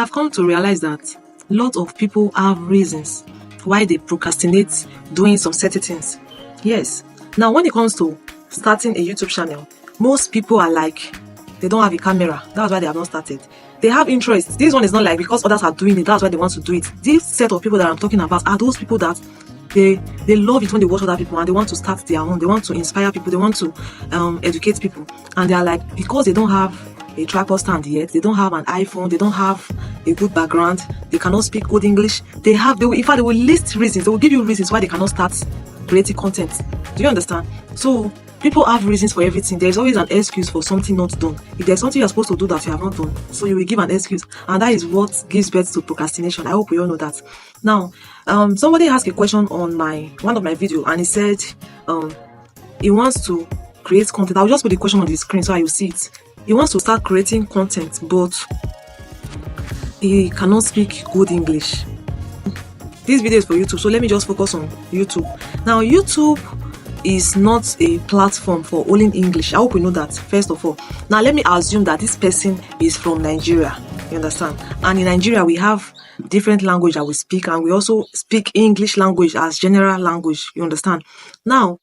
I've come to realize that a lot of people have reasons why they procrastinate doing some certain things. Yes. Now, when it comes to starting a YouTube channel, most people are like, they don't have a camera. That's why they have not started. They have interest. This one is not like because others are doing it, that's why they want to do it. This set of people that I'm talking about are those people that they love it when they watch other people and they want to start their own. They want to inspire people. They want to educate people. And they are like, because they don't have a tripod stand yet, they don't have an iPhone, they don't have a good background, they cannot speak good English. In fact, they will list reasons. They will give you reasons why they cannot start creating content. Do you understand? So people have reasons for everything. There's always an excuse for something not done. If there's something you're supposed to do that you have not done, so you will give an excuse, and that is what gives birth to procrastination. I hope we all know that. Now, somebody asked a question on one of my video, and he said he wants to create content. I'll just put the question on the screen so you see it. He wants to start creating content, but he cannot speak good English. This video is for YouTube, so let me just focus on YouTube. Now, YouTube is not a platform for only English. I hope we know that, first of all. Now, let me assume that this person is from Nigeria. You understand? And in Nigeria, we have different language that we speak, and we also speak English language as general language. You understand? Now,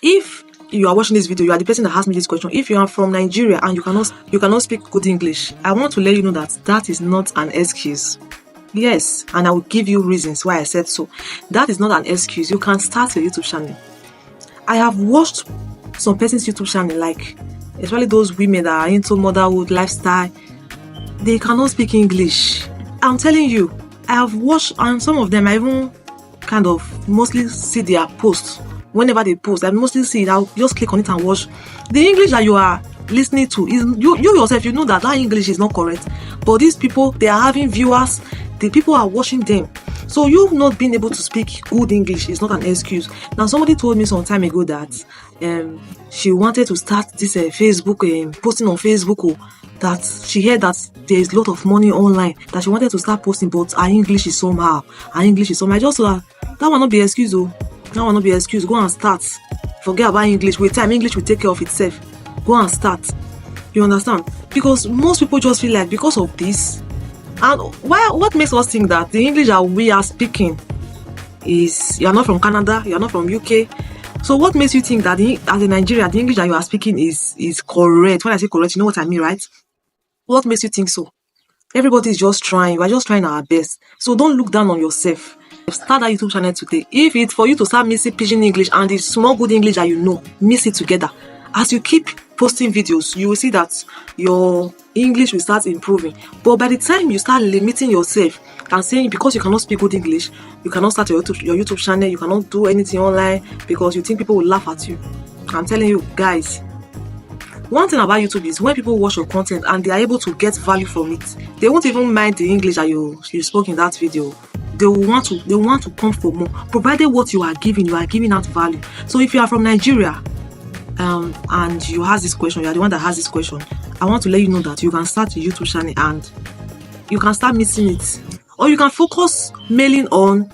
if you are watching this video, you are the person that asked me this question. If you are from Nigeria and you cannot speak good English, I want to let you know that that is not an excuse. Yes, and I will give you reasons why I said so. That is not an excuse. You can start your YouTube channel. I have watched some person's YouTube channel, like especially those women that are into motherhood lifestyle. They cannot speak English. I'm telling you, I have watched, and some of them I even kind of mostly see their posts. Whenever they post, I mostly see it. I'll just click on it and watch. The English that you are listening to is you yourself. You know that English is not correct, but these people, they are having viewers. The people are watching them. So you not being able to speak good English is not an excuse. Now, somebody told me some time ago that she wanted to start this Facebook posting on Facebook. That she heard that there is a lot of money online. That she wanted to start posting, but her English is somehow. I just thought that will not be excuse. That will not be excuse. Go and start. Forget about English. With time, English will take care of itself. Go and start. You understand? Because most people just feel like because of this. And what makes us think that the English that we are speaking is, you are not from Canada, you are not from UK. So what makes you think that as a Nigerian, the English that you are speaking is correct? When I say correct, you know what I mean, right? What makes you think so? Everybody is just trying. We are just trying our best. So don't look down on yourself. Start that YouTube channel today. If it's for you to start missing pidgin English and the small good English that you know, mix it together. As you keep posting videos, you will see that your English will start improving. But by the time you start limiting yourself and saying because you cannot speak good English, you cannot start your YouTube channel, you cannot do anything online because you think people will laugh at you. I'm telling you guys, one thing about YouTube is when people watch your content and they are able to get value from it, they won't even mind the English that you spoke in that video. They want to come for more, provided what you are giving out value. So if you are from Nigeria, and you ask this question, you are the one that has this question, I want to let you know that you can start a YouTube channel and you can start missing it, or you can focus mainly on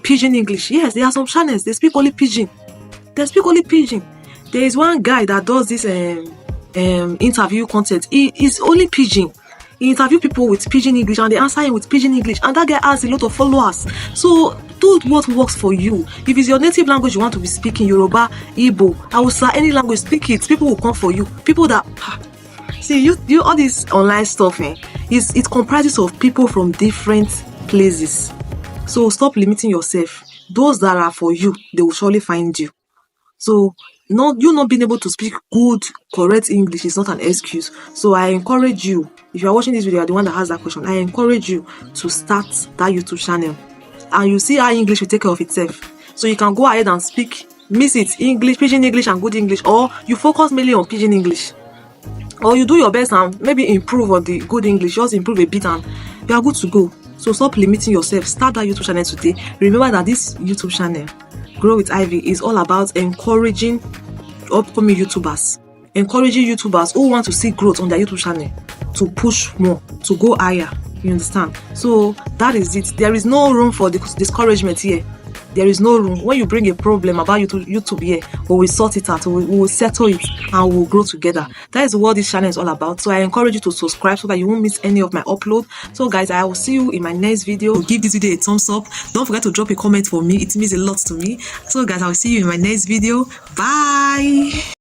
pidgin English. Yes, there are some channels they speak only pidgin. There is one guy that does this interview content. He is only pidgin. He interview people with pidgin English and they answer him with pidgin English, and that guy has a lot of followers. So do what works for you. If it's your native language you want to be speaking, Yoruba, Igbo, Hausa, any language, speak it. People will come for you. People that see you all this online stuff, it comprises of people from different places. So stop limiting yourself. Those that are for you, they will surely find you. So you not being able to speak good, correct English is not an excuse. So I encourage you, if you are watching this video, you are the one that has that question, I encourage you to start that YouTube channel. And you see how English will take care of itself. So you can go ahead and speak, miss it, English, pidgin English and good English, or you focus mainly on pidgin English. Or you do your best and maybe improve on the good English, just improve a bit and you are good to go. So stop limiting yourself. Start that YouTube channel today. Remember that this YouTube channel, Grow with Ivy, is all about encouraging upcoming YouTubers. Encouraging YouTubers who want to see growth on their YouTube channel to push more, to go higher. You understand? So that is it. There is no room for discouragement here. There is no room. When you bring a problem about YouTube here, we will sort it out, we will settle it, and we will grow together. That is what this channel is all about. So I encourage you to subscribe so that you won't miss any of my upload. So guys, I will see you in my next video. Give this video a thumbs up. Don't forget to drop a comment for me. It means a lot to me. So guys, I will see you in my next video. Bye.